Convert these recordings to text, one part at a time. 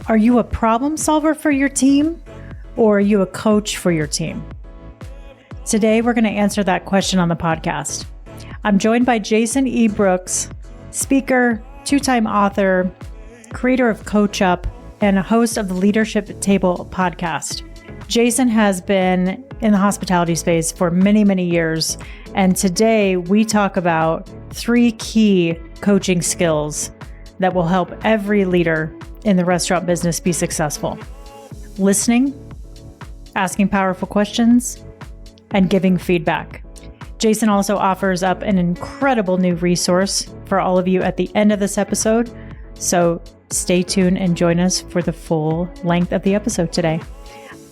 Are you a problem solver for your team, or are you a coach for your team? Today, we're going to answer that question on the podcast. I'm joined by Jason E. Brooks, speaker, two-time author, creator of Coach Up, and a host of the Leadership Table podcast. Jason has been in the hospitality space for many, many years, and today we talk about 3 key coaching skills that will help every leader in the restaurant business be successful: listening, asking powerful questions, and giving feedback. Jason also offers up an incredible new resource for all of you at the end of this episode. So stay tuned and join us for the full length of the episode today.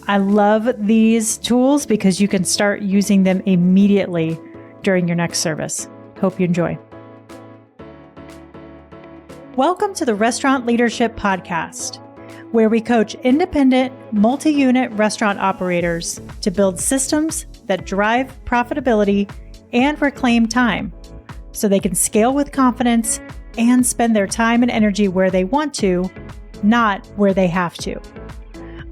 I love these tools because you can start using them immediately during your next service. Hope you enjoy. Welcome to the Restaurant Leadership Podcast, where we coach independent, multi-unit restaurant operators to build systems that drive profitability and reclaim time so they can scale with confidence and spend their time and energy where they want to, not where they have to.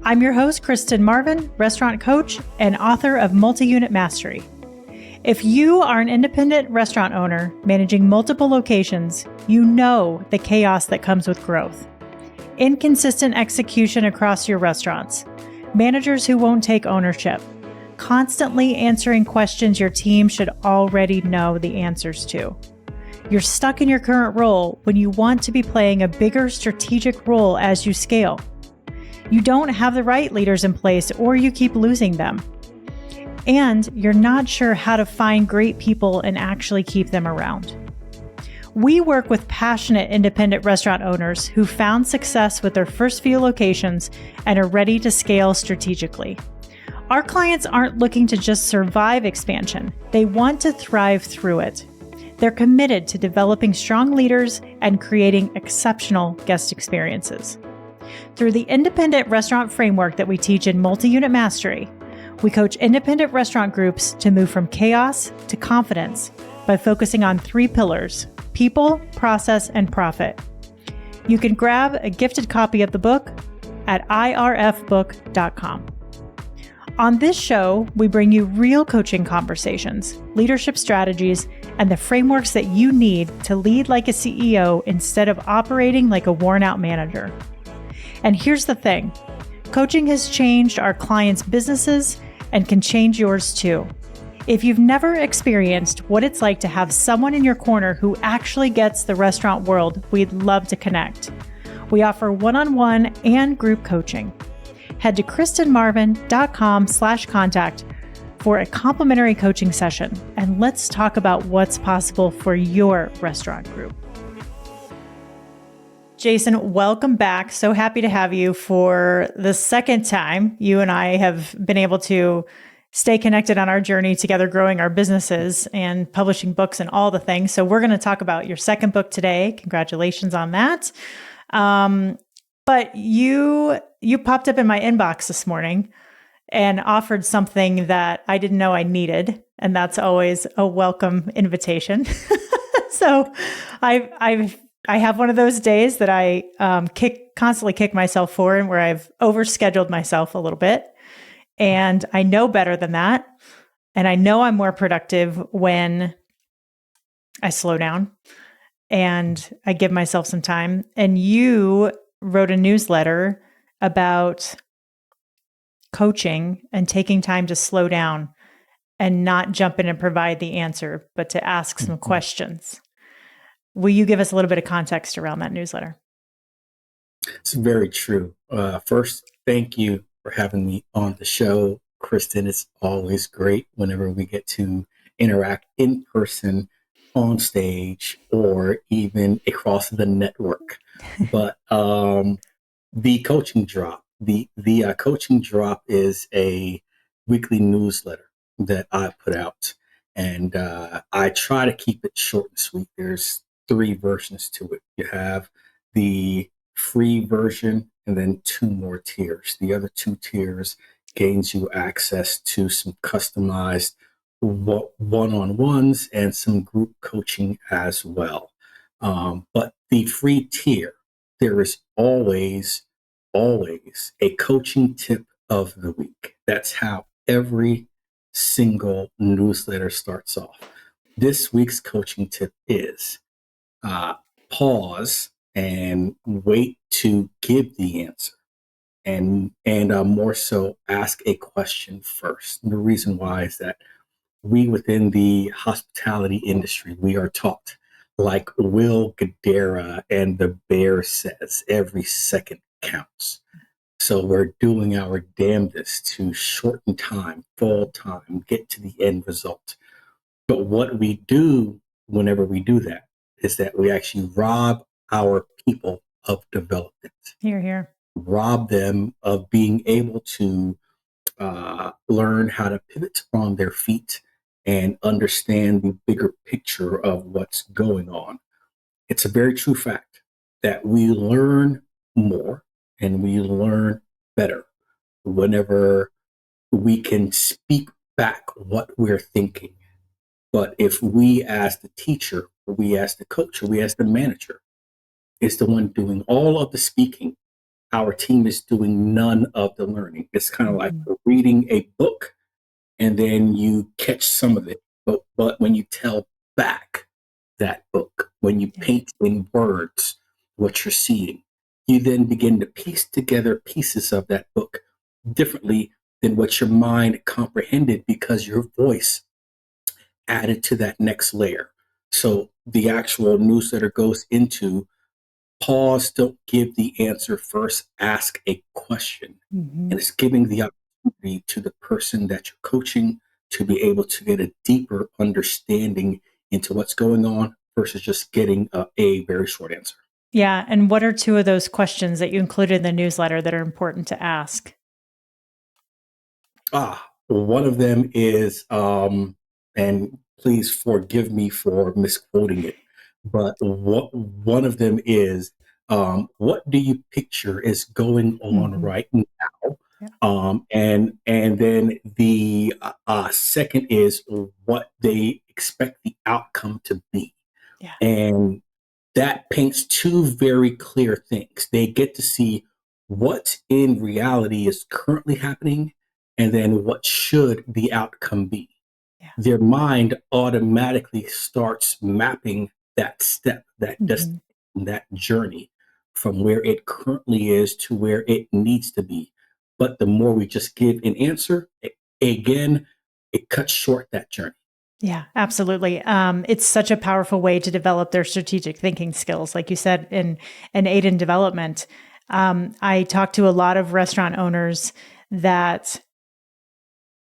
I'm your host, Kristen Marvin, restaurant coach and author of Multi-Unit Mastery. If you are an independent restaurant owner managing multiple locations, you know the chaos that comes with growth. Inconsistent execution across your restaurants, managers who won't take ownership, constantly answering questions your team should already know the answers to. You're stuck in your current role when you want to be playing a bigger strategic role as you scale. You don't have the right leaders in place, or you keep losing them. And you're not sure how to find great people and actually keep them around. We work with passionate independent restaurant owners who found success with their first few locations and are ready to scale strategically. Our clients aren't looking to just survive expansion. They want to thrive through it. They're committed to developing strong leaders and creating exceptional guest experiences. Through the independent restaurant framework that we teach in Multi-Unit Mastery, we coach independent restaurant groups to move from chaos to confidence by focusing on 3 pillars: people, process, and profit. You can grab a gifted copy of the book at irfbook.com. On this show, we bring you real coaching conversations, leadership strategies, and the frameworks that you need to lead like a CEO instead of operating like a worn-out manager. And here's the thing: coaching has changed our clients' businesses and can change yours too. If you've never experienced what it's like to have someone in your corner who actually gets the restaurant world, we'd love to connect. We offer one-on-one and group coaching. Head to kristenmarvin.com/contact for a complimentary coaching session, and let's talk about what's possible for your restaurant group. Jason, welcome back. So happy to have you for the second time. You and I have been able to stay connected on our journey together, growing our businesses and publishing books and all the things. So we're going to talk about your second book today. Congratulations on that. But you popped up in my inbox this morning and offered something that I didn't know I needed. And that's always a welcome invitation. So I have one of those days that I constantly kick myself for, and where I've overscheduled myself a little bit. And I know better than that. And I know I'm more productive when I slow down and I give myself some time. And you wrote a newsletter about coaching and taking time to slow down and not jump in and provide the answer, but to ask some questions. Will you give us a little bit of context around that newsletter? It's very true. First, thank you for having me on the show, Kristen. It's always great whenever we get to interact in person, on stage, or even across the network. But the coaching drop, the coaching drop is a weekly newsletter that I put out, and I try to keep it short and sweet. There's 3 versions to it. You have the free version and then 2 more tiers. The other 2 tiers gains you access to some customized one-on-ones and some group coaching as well. But the free tier, there is always always a coaching tip of the week. That's how every single newsletter starts off. This week's coaching tip is uh, pause and wait to give the answer, and more so ask a question first. And the reason why is that we within the hospitality industry, we are taught, like Will Guidara and the Bear says, every second counts. So we're doing our damnedest to shorten time, full time, get to the end result. But what we do whenever we do that is that we actually rob our people of development, Here, here. rob them of being able to learn how to pivot on their feet and understand the bigger picture of what's going on. It's a very true fact that we learn more and we learn better whenever we can speak back what we're thinking. But if we, as the teacher, we, as the coach, or we, as the manager, is the one doing all of the speaking, our team is doing none of the learning. It's kind of like reading a book and then you catch some of it. But when you tell back that book, when you paint in words what you're seeing, you then begin to piece together pieces of that book differently than what your mind comprehended because your voice added to that next layer. So the actual newsletter goes into pause, don't give the answer first, ask a question. And it's giving the opportunity to the person that you're coaching to be able to get a deeper understanding into what's going on versus just getting a very short answer. Yeah. And what are two of those questions that you included in the newsletter that are important to ask? One of them is, and please forgive me for misquoting it, but one of them is, what do you picture is going on right now? Yeah. And then the second is what they expect the outcome to be. Yeah. And that paints two very clear things. They get to see what in reality is currently happening and then what should the outcome be. Yeah. Their mind automatically starts mapping that step, that destination, that journey from where it currently is to where it needs to be. But the more we just give an answer, again, it cuts short that journey. Yeah, absolutely. It's such a powerful way to develop their strategic thinking skills, like you said, and aid in development. I talk to a lot of restaurant owners that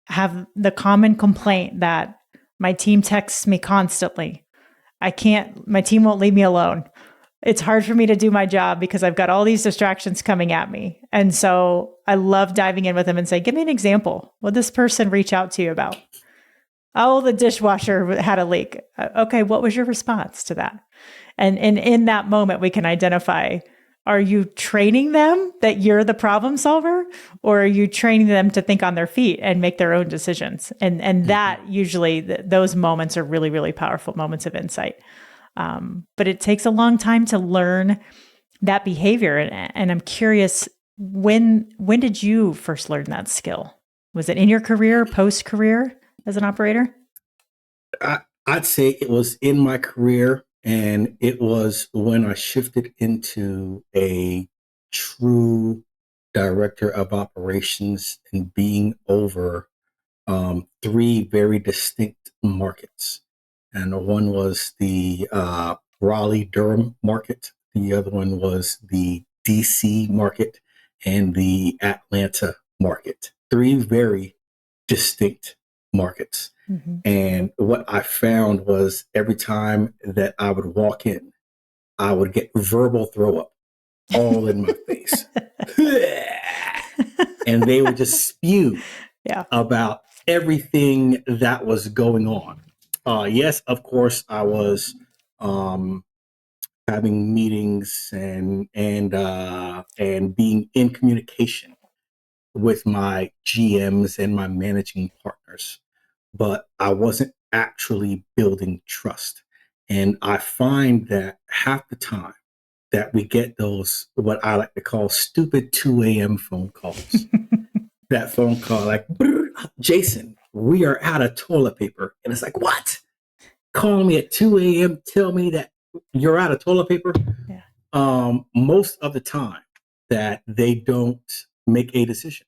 have the common complaint that my team texts me constantly. My team won't leave me alone. It's hard for me to do my job because I've got all these distractions coming at me. And so I love diving in with them and say, give me an example. What did this person reach out to you about? Oh, the dishwasher had a leak. Okay, what was your response to that? And in that moment, we can identify, are you training them that you're the problem solver, or are you training them to think on their feet and make their own decisions? And that usually, those moments are really, really powerful moments of insight. But it takes a long time to learn that behavior. And I'm curious, when did you first learn that skill? Was it in your career, post-career as an operator? I'd say it was in my career, and it was when I shifted into a true director of operations and being over three very distinct markets. And one was the Raleigh Durham market, the other one was the DC market, and the Atlanta market. Three very distinct markets. And what I found was every time that I would walk in, I would get verbal throw up all in my face. And they would just spew about everything that was going on. Yes, of course, I was having meetings and being in communication with my GMs and my managing partners, but I wasn't actually building trust. And I find that half the time that we get those, what I like to call stupid 2 a.m. phone calls. That phone call, like, Jason, we are out of toilet paper. And it's like, what? Call me at 2 a.m., tell me that you're out of toilet paper? Yeah. Most of the time that they don't make a decision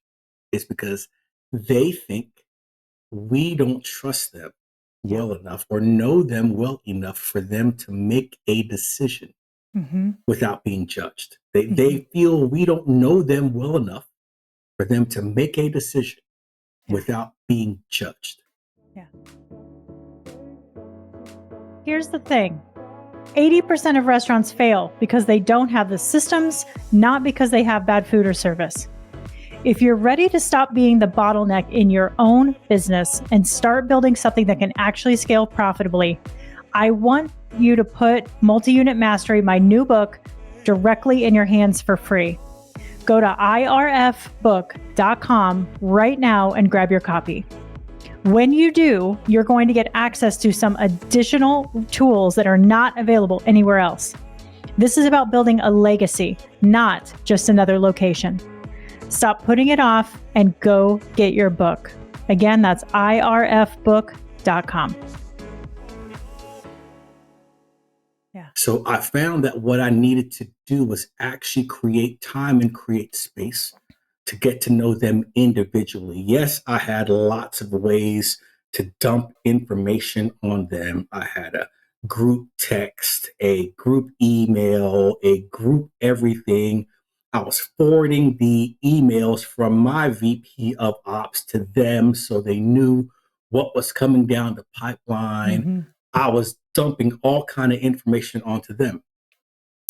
is because they think we don't trust them well enough or know them well enough for them to make a decision without being judged. They feel we don't know them well enough for them to make a decision without being judged. Yeah. Here's the thing. 80% of restaurants fail because they don't have the systems, not because they have bad food or service. If you're ready to stop being the bottleneck in your own business and start building something that can actually scale profitably, I want you to put Multi-Unit Mastery, my new book, directly in your hands for free. Go to irfbook.com right now and grab your copy. When you do, you're going to get access to some additional tools that are not available anywhere else. This is about building a legacy, not just another location. Stop putting it off and go get your book. Again, that's irfbook.com. Yeah. So I found that what I needed to do was actually create time and create space to get to know them individually. Yes, I had lots of ways to dump information on them. I had a group text, a group email, a group everything. I was forwarding the emails from my VP of Ops to them so they knew what was coming down the pipeline. I was dumping all kind of information onto them,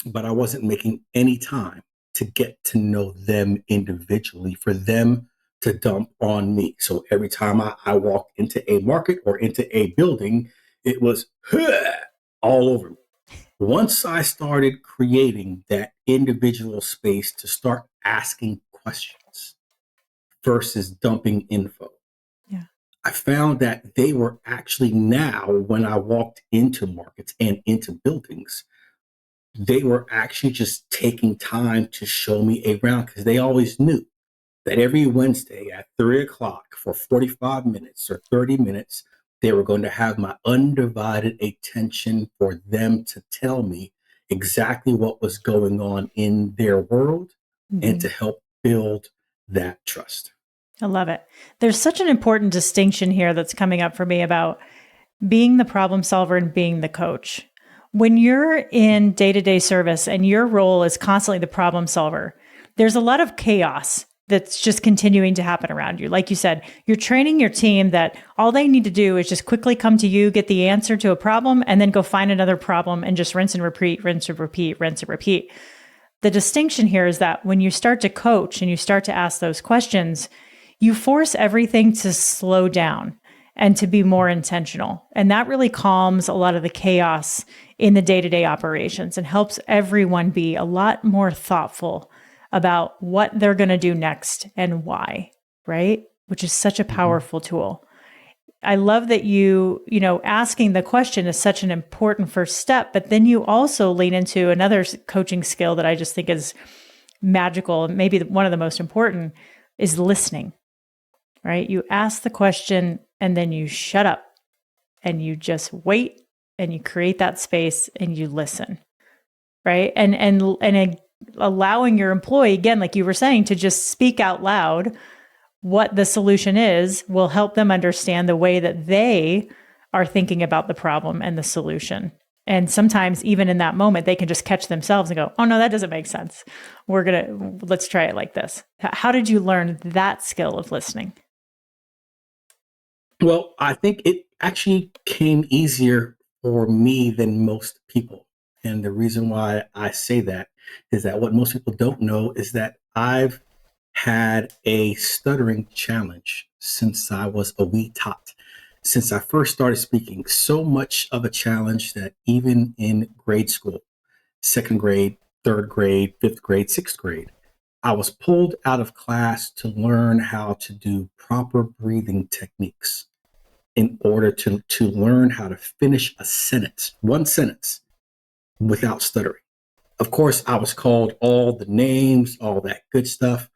but I wasn't making any time to get to know them individually for them to dump on me. So every time I walked into a market or into a building, it was all over me. Once I started creating that individual space to start asking questions versus dumping info, I found that they were actually now, when I walked into markets and into buildings, they were actually just taking time to show me around because they always knew that every Wednesday at 3 o'clock for 45 minutes or 30 minutes, they were going to have my undivided attention for them to tell me exactly what was going on in their world and to help build that trust. I love it. There's such an important distinction here that's coming up for me about being the problem solver and being the coach. When you're in day-to-day service and your role is constantly the problem solver, there's a lot of chaos that's just continuing to happen around you. Like you said, you're training your team that all they need to do is just quickly come to you, get the answer to a problem, and then go find another problem and just rinse and repeat, rinse and repeat, rinse and repeat. The distinction here is that when you start to coach and you start to ask those questions, you force everything to slow down and to be more intentional. And that really calms a lot of the chaos in the day-to-day operations and helps everyone be a lot more thoughtful about what they're going to do next and why, right? Which is such a powerful tool. I love that asking the question is such an important first step, but then you also lean into another coaching skill that I just think is magical, and maybe one of the most important, is listening, right? You ask the question and then you shut up and you just wait and you create that space and you listen, right? And allowing your employee, again, like you were saying, to just speak out loud what the solution is will help them understand the way that they are thinking about the problem and the solution. And sometimes even in that moment, they can just catch themselves and go, oh no, that doesn't make sense. Let's try it like this. How did you learn that skill of listening? Well, I think it actually came easier for me than most people. And the reason why I say that is that what most people don't know is that I've had a stuttering challenge since I was a wee tot. Since I first started speaking, so much of a challenge that even in grade school, second grade, third grade, fifth grade, sixth grade, I was pulled out of class to learn how to do proper breathing techniques in order to learn how to finish a sentence, one sentence, without stuttering. Of course, I was called all the names, all that good stuff.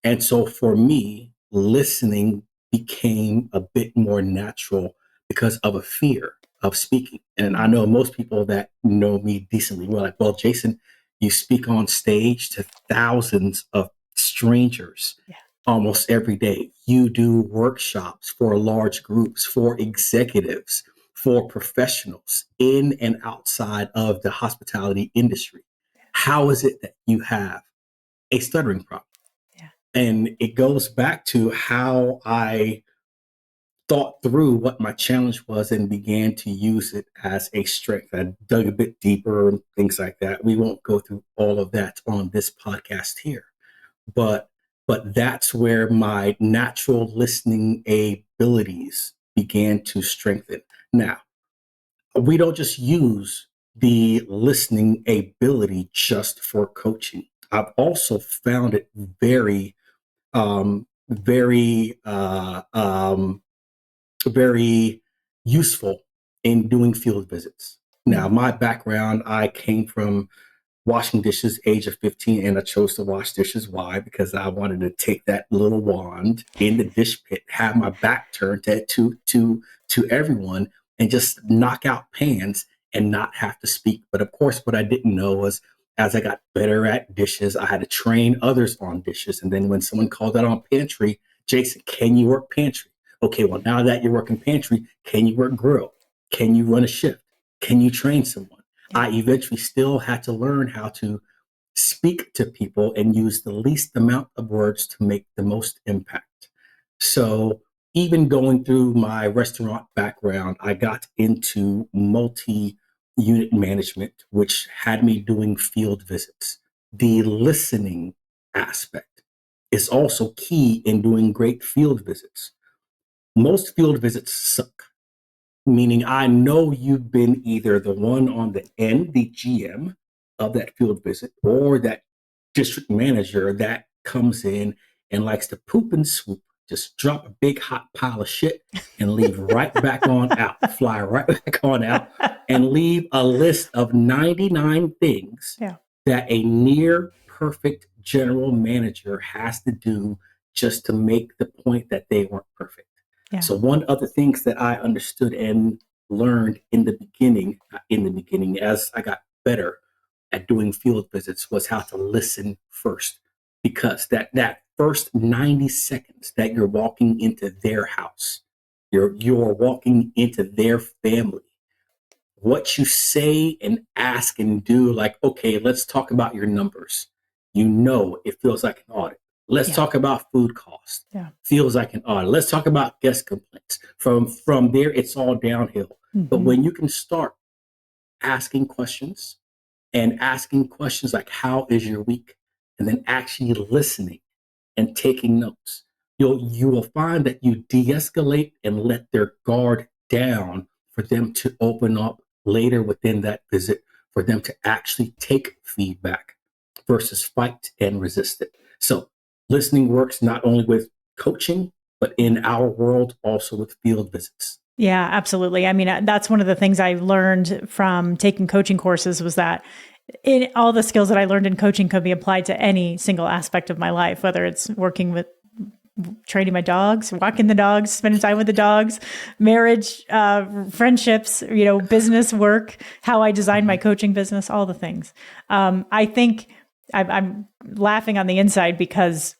And so for me, listening became a bit more natural because of a fear of speaking. And I know most people that know me decently well, like, well, Jason, you speak on stage to thousands of strangers Yeah. almost every day. You do workshops for large groups, for executives, for professionals in and outside of the hospitality industry. How is it that you have a stuttering problem? Yeah. And it goes back to how I thought through what my challenge was and began to use it as a strength. I dug a bit deeper and things like that. We won't go through all of that on this podcast here, but that's where my natural listening abilities began to strengthen. Now, we don't just use the listening ability just for coaching. I've also found it very very useful in doing field visits. Now, my background, I came from washing dishes age of 15, and I chose to wash dishes. Why? Because I wanted to take that little wand in the dish pit, have my back turned to everyone, and just knock out pans and not have to speak. But of course, what I didn't know was as I got better at dishes, I had to train others on dishes. And then when someone called out on pantry, Jason, can you work pantry? Okay, well, now that you're working pantry, can you work grill? Can you run a shift? Can you train someone? Yeah. I eventually still had to learn how to speak to people and use the least amount of words to make the most impact. So even going through my restaurant background, I got into multi-unit management, which had me doing field visits. The listening aspect is also key in doing great field visits. Most field visits suck, meaning I know you've been either the one on the end, the GM of that field visit, or that district manager that comes in and likes to poop and swoop, just drop a big hot pile of shit and leave right back on out, fly right back on out, and leave a list of 99 things Yeah. that a near perfect general manager has to do just to make the point that they weren't perfect. Yeah. So one of the things that I understood and learned in the beginning, as I got better at doing field visits, was how to listen first. Because that first 90 seconds that you're walking into their house, you're walking into their family, what you say and ask and do, like, okay, let's talk about your numbers. It feels like an audit. Let's Yeah. talk about food cost. Yeah. Feels like an audit. Let's talk about guest complaints. From there, it's all downhill. But when you can start asking questions and asking questions like, how is your week? And then actually listening and taking notes, you will find that you de-escalate and let their guard down for them to open up later within that visit, for them to actually take feedback versus fight and resist it. So listening works not only with coaching, but in our world also with field visits. Yeah, absolutely. I mean, that's one of the things I learned from taking coaching courses was that all the skills that I learned in coaching could be applied to any single aspect of my life, whether it's working with training my dogs, walking the dogs, spending time with the dogs, marriage, friendships, business work, how I design my coaching business, all the things. I think I'm laughing on the inside because,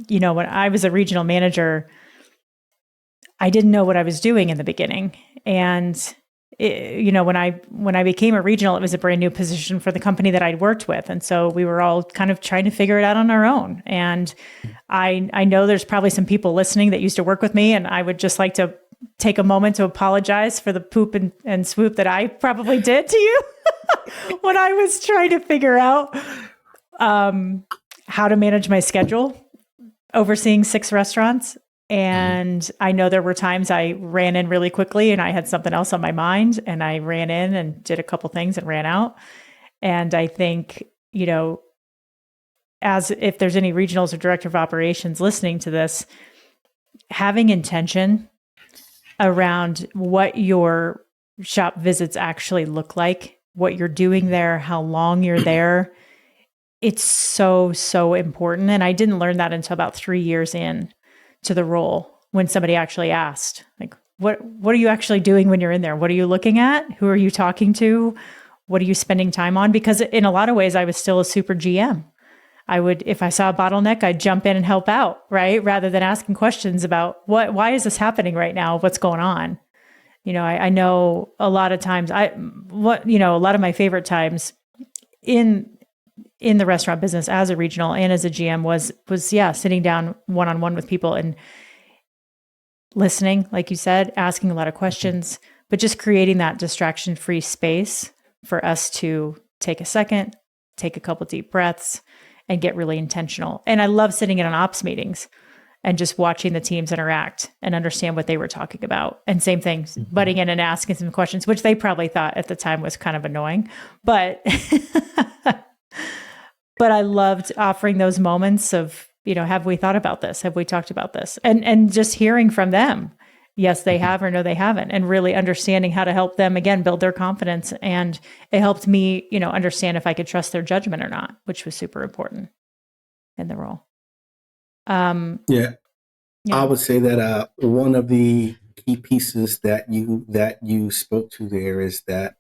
when I was a regional manager, I didn't know what I was doing in the beginning. And when I became a regional, it was a brand new position for the company that I'd worked with. And so we were all kind of trying to figure it out on our own. And I know there's probably some people listening that used to work with me, and I would just like to take a moment to apologize for the poop and swoop that I probably did to you when I was trying to figure out how to manage my schedule, overseeing 6 restaurants. And I know there were times I ran in really quickly and I had something else on my mind, and I ran in and did a couple things and ran out. And I think, as if there's any regionals or director of operations listening to this, having intention around what your shop visits actually look like what you're doing there, how long you're there. It's so, so important. And I didn't learn that until about 3 years in to the role when somebody actually asked, like, what are you actually doing when you're in there? What are you looking at? Who are you talking to? What are you spending time on? Because in a lot of ways, I was still a super GM. I would, if I saw a bottleneck, I'd jump in and help out, right? Rather than asking questions about why is this happening right now? What's going on? I know a lot of times a lot of my favorite times in the restaurant business as a regional and as a GM was sitting down one-on-one with people and listening, like you said, asking a lot of questions, but just creating that distraction-free space for us to take a second, take a couple deep breaths, and get really intentional. And I love sitting in on ops meetings and just watching the teams interact and understand what they were talking about. And same thing, butting in and asking some questions, which they probably thought at the time was kind of annoying, but but I loved offering those moments of, have we thought about this? Have we talked about this? And just hearing from them. Yes, they have, or no, they haven't. And really understanding how to help them, again, build their confidence. And it helped me, understand if I could trust their judgment or not, which was super important in the role. Yeah. I would say that one of the key pieces that you spoke to there is that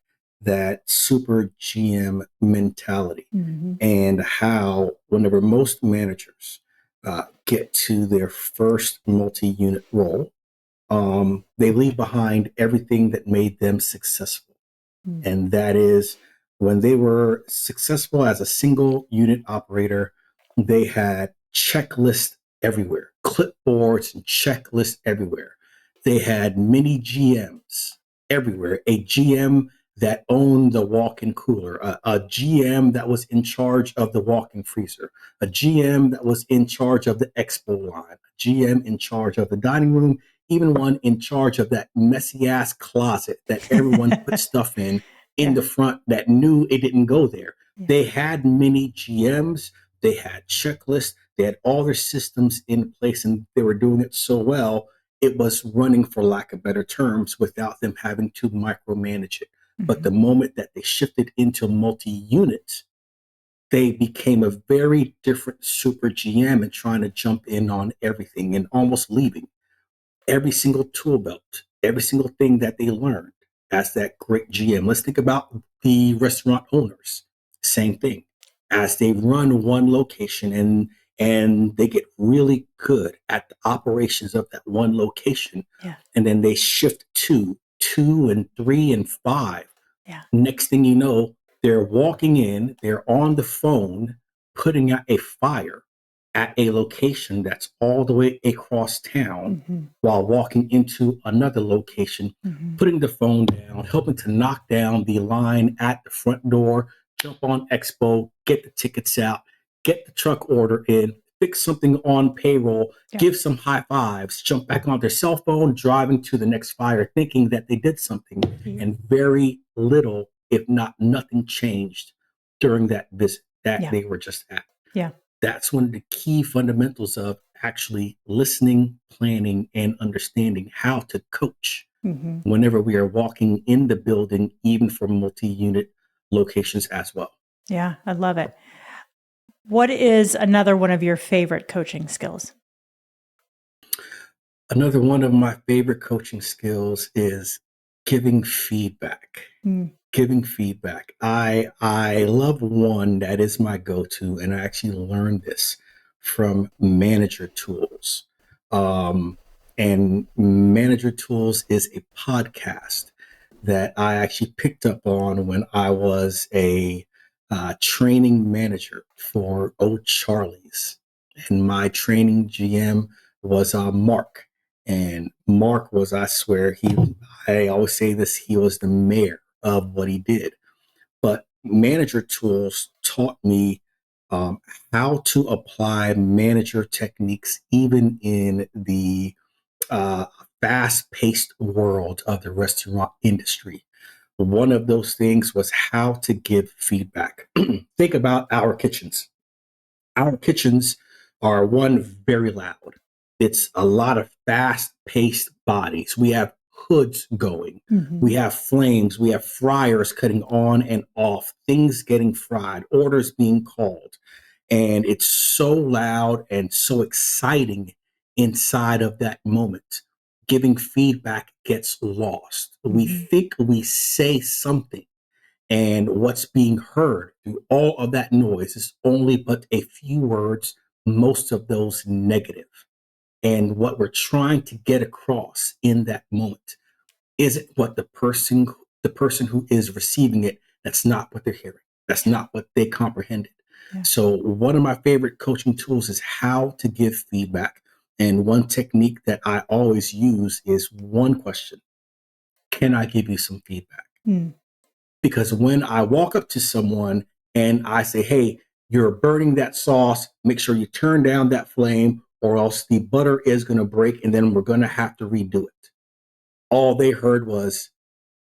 super GM mentality, and how whenever most managers get to their first multi-unit role, they leave behind everything that made them successful. And that is, when they were successful as a single unit operator, they had checklists everywhere, clipboards and checklists everywhere. They had mini GMs everywhere, a GM that owned the walk-in cooler, a GM that was in charge of the walk-in freezer, a GM that was in charge of the expo line, a GM in charge of the dining room, even one in charge of that messy ass closet that everyone put stuff in the front that knew it didn't go there. Yeah. They had many GMs, they had checklists, they had all their systems in place, and they were doing it so well, it was running, for lack of better terms, without them having to micromanage it. But the moment that they shifted into multi-units, they became a very different super GM and trying to jump in on everything and almost leaving every single tool belt, every single thing that they learned as that great GM. Let's think about the restaurant owners. Same thing. As they run one location and they get really good at the operations of that one location, and then they shift to 2 and 3 and 5. Next thing you know, they're walking in, they're on the phone, putting out a fire at a location that's all the way across town, while walking into another location, putting the phone down, helping to knock down the line at the front door, jump on Expo, get the tickets out, get the truck order in, fix something on payroll, give some high fives, jump back on their cell phone, driving to the next fire, thinking that they did something. And very little, if not nothing, changed during that visit that they were just at. That's one of the key fundamentals of actually listening, planning, and understanding how to coach whenever we are walking in the building, even for multi-unit locations as well. Yeah, I love it. What is another one of your favorite coaching skills? Another one of my favorite coaching skills is giving feedback. Giving feedback. I love one that is my go-to, and I actually learned this from Manager Tools. And Manager Tools is a podcast that I actually picked up on when I was a training manager for Old Charlie's. And my training GM was Mark. And Mark was, I swear, I always say this, he was the mayor of what he did. But Manager Tools taught me how to apply manager techniques even in the fast-paced world of the restaurant industry. One of those things was how to give feedback. Think about our kitchens. Our kitchens are, one, very loud. It's a lot of fast-paced bodies. We have hoods going. Mm-hmm. We have flames. We have fryers cutting on and off, things getting fried, orders being called. And it's so loud and so exciting inside of that moment. Giving feedback gets lost. We Mm-hmm. think we say something, and what's being heard through all of that noise is only but a few words, most of those negative. And what we're trying to get across in that moment isn't what the person who is receiving it, that's not what they're hearing. That's not what they comprehended. Yeah. So one of my favorite coaching tools is how to give feedback. And one technique that I always use is one question. Can I give you some feedback? Mm. Because when I walk up to someone and I say, hey, you're burning that sauce, make sure you turn down that flame or else the butter is going to break and then we're going to have to redo it. All they heard was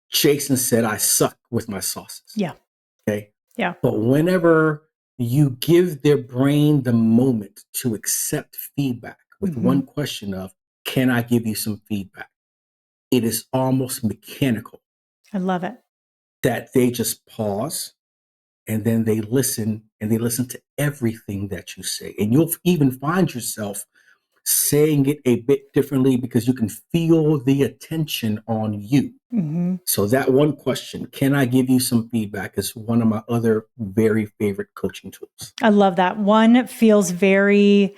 Jason said I suck with my sauces. Yeah. Okay. Yeah. But whenever you give their brain the moment to accept feedback with Mm-hmm. one question of, can I give you some feedback? It is almost mechanical I love it. that they just pause and then they listen and they listen to everything that you say. And you'll even find yourself saying it a bit differently because you can feel the attention on you. Mm-hmm. So that one question, can I give you some feedback, is one of my other very favorite coaching tools. I love that. One feels very,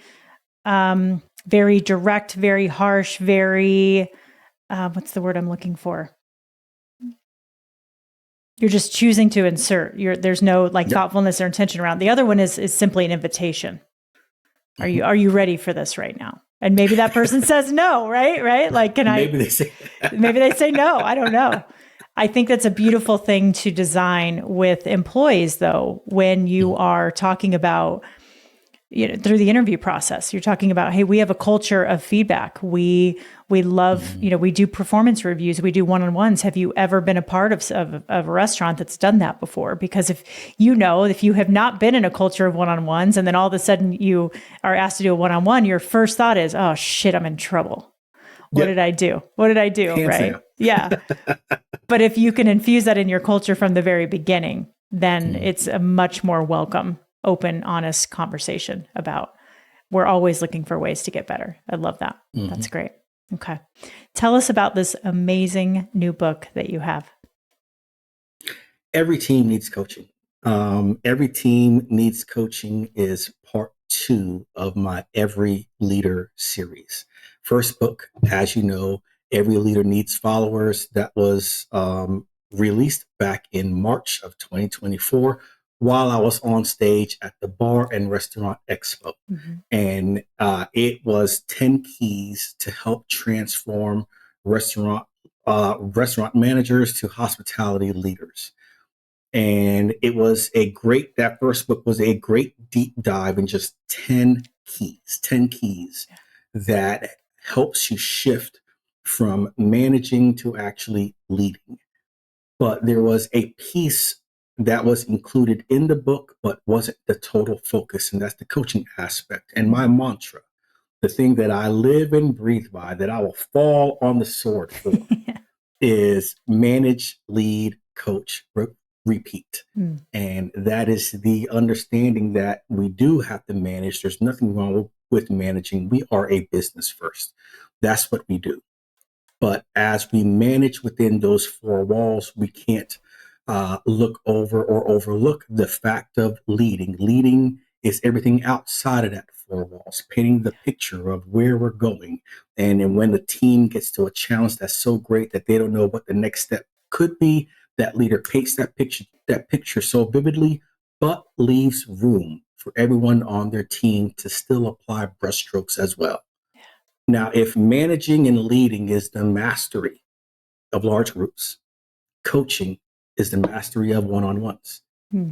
very direct, very harsh, very, what's the word I'm looking for? You're just choosing to insert. There's no like thoughtfulness or intention around. The other one is simply an invitation. Are you ready for this right now? And maybe that person says no, right? Like, maybe they say maybe they say no. I don't know. I think that's a beautiful thing to design with employees, though, when you are talking about, through the interview process, you're talking about, hey, we have a culture of feedback. We love, we do performance reviews, we do one-on-ones. Have you ever been a part of a restaurant that's done that before? Because if you have not been in a culture of one-on-ones and then all of a sudden you are asked to do a one-on-one, your first thought is, oh shit, I'm in trouble. What did I do? What did I do? Hands right? down. Yeah. But if you can infuse that in your culture from the very beginning, then it's a much more welcome, open, honest conversation about we're always looking for ways to get better. I love that. That's great. Okay. Tell us about this amazing new book that you have. Every team needs coaching. Every team needs coaching is part 2 of my Every Leader series. First book, as you know, Every Leader Needs Followers, that was released back in March of 2024 while I was on stage at the Bar and Restaurant Expo. Mm-hmm. And it was 10 keys to help transform restaurant managers to hospitality leaders. And that first book was a great deep dive in just 10 keys that helps you shift from managing to actually leading. But there was a piece that was included in the book, but wasn't the total focus. And that's the coaching aspect. And my mantra, the thing that I live and breathe by, that I will fall on the sword for, is manage, lead, coach, repeat. And that is the understanding that we do have to manage. There's nothing wrong with managing. We are a business first. That's what we do. But as we manage within those 4 walls, we can't look over or overlook the fact of leading. Leading is everything outside of that 4 walls, painting the picture of where we're going. And when the team gets to a challenge that's so great that they don't know what the next step could be, that leader paints that picture so vividly, but leaves room for everyone on their team to still apply brushstrokes as well. Now, if managing and leading is the mastery of large groups, coaching is the mastery of one-on-ones.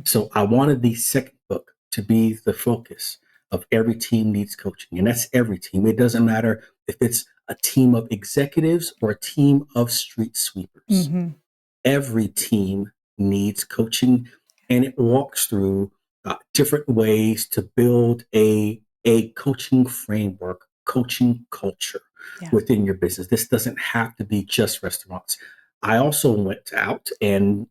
So I wanted the second book to be the focus of Every Team Needs Coaching. And that's every team. It doesn't matter if it's a team of executives or a team of street sweepers. Mm-hmm. Every team needs coaching, and it walks through different ways to build a coaching framework coaching culture Yeah. within your business. This doesn't have to be just restaurants. I also went out and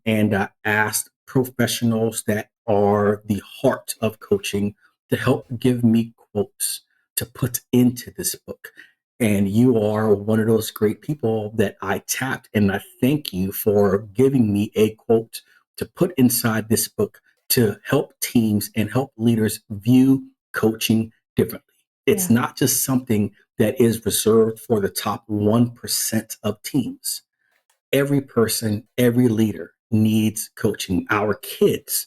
asked professionals that are the heart of coaching to help give me quotes to put into this book. And you are one of those great people that I tapped, and I thank you for giving me a quote to put inside this book to help teams and help leaders view coaching differently. It's not just something that is reserved for the top 1% of teams. Every person, every leader needs coaching. Our kids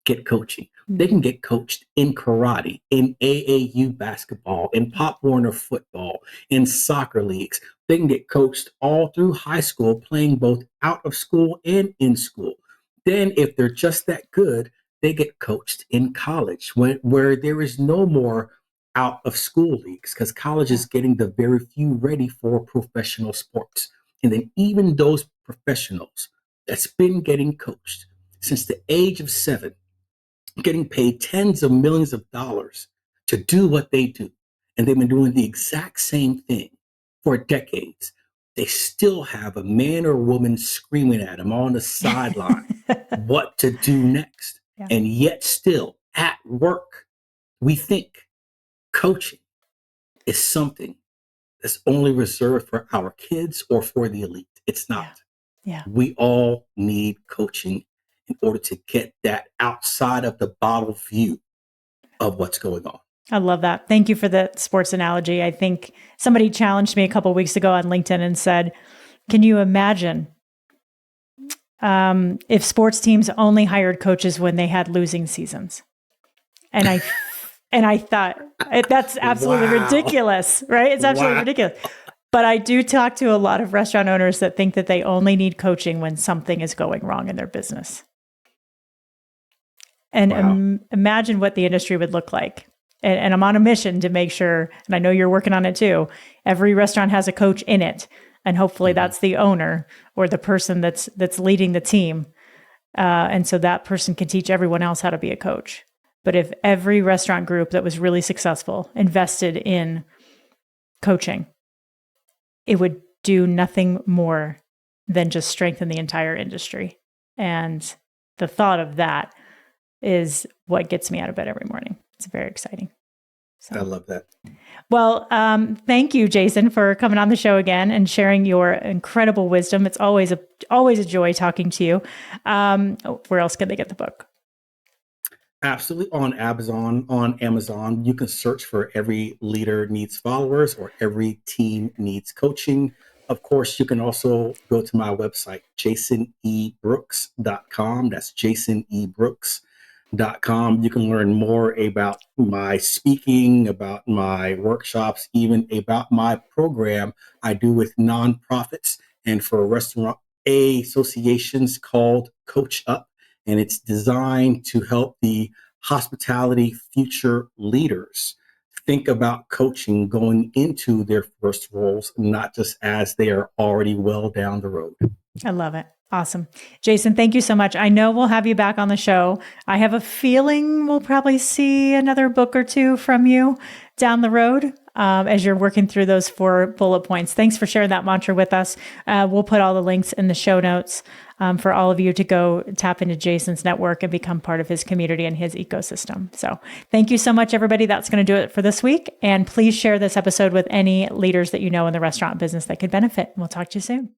get coaching. They can get coached in karate, in AAU basketball, in Pop Warner football, in soccer leagues. They can get coached all through high school, playing both out of school and in school. Then, if they're just that good, they get coached in college, where there is no more out of school leagues, because college is getting the very few ready for professional sports. And then even those professionals that's been getting coached since the age of 7, getting paid tens of millions of dollars to do what they do, and they've been doing the exact same thing for decades, they still have a man or woman screaming at them on the sideline what to do next. Yeah. And yet still at work, we think coaching is something that's only reserved for our kids or for the elite. It's not. Yeah. We all need coaching in order to get that outside of the bottle view of what's going on. I love that. Thank you for the sports analogy. I think somebody challenged me a couple of weeks ago on LinkedIn and said, can you imagine if sports teams only hired coaches when they had losing seasons? And I thought that's absolutely ridiculous, right? It's absolutely ridiculous. But I do talk to a lot of restaurant owners that think that they only need coaching when something is going wrong in their business. And imagine what the industry would look like. And I'm on a mission to make sure, and I know you're working on it too, every restaurant has a coach in it. And hopefully that's the owner or the person that's leading the team. And so that person can teach everyone else how to be a coach. But if every restaurant group that was really successful invested in coaching, it would do nothing more than just strengthen the entire industry. And the thought of that is what gets me out of bed every morning. It's very exciting. So. I love that. Well, thank you, Jason, for coming on the show again and sharing your incredible wisdom. It's always a joy talking to you. Where else can they get the book? Absolutely. On Amazon, you can search for Every Leader Needs Followers or Every Team Needs Coaching. Of course, you can also go to my website, jasonebrooks.com. That's jasonebrooks.com. You can learn more about my speaking, about my workshops, even about my program I do with nonprofits and for restaurant associations called Coach Up. And it's designed to help the hospitality future leaders think about coaching going into their first roles, not just as they are already well down the road. I love it. Awesome. Jason, thank you so much. I know we'll have you back on the show. I have a feeling we'll probably see another book or two from you down the road as you're working through those 4 bullet points. Thanks for sharing that mantra with us. We'll put all the links in the show notes for all of you to go tap into Jason's network and become part of his community and his ecosystem. So thank you so much, everybody. That's going to do it for this week. And please share this episode with any leaders that you know in the restaurant business that could benefit. We'll talk to you soon.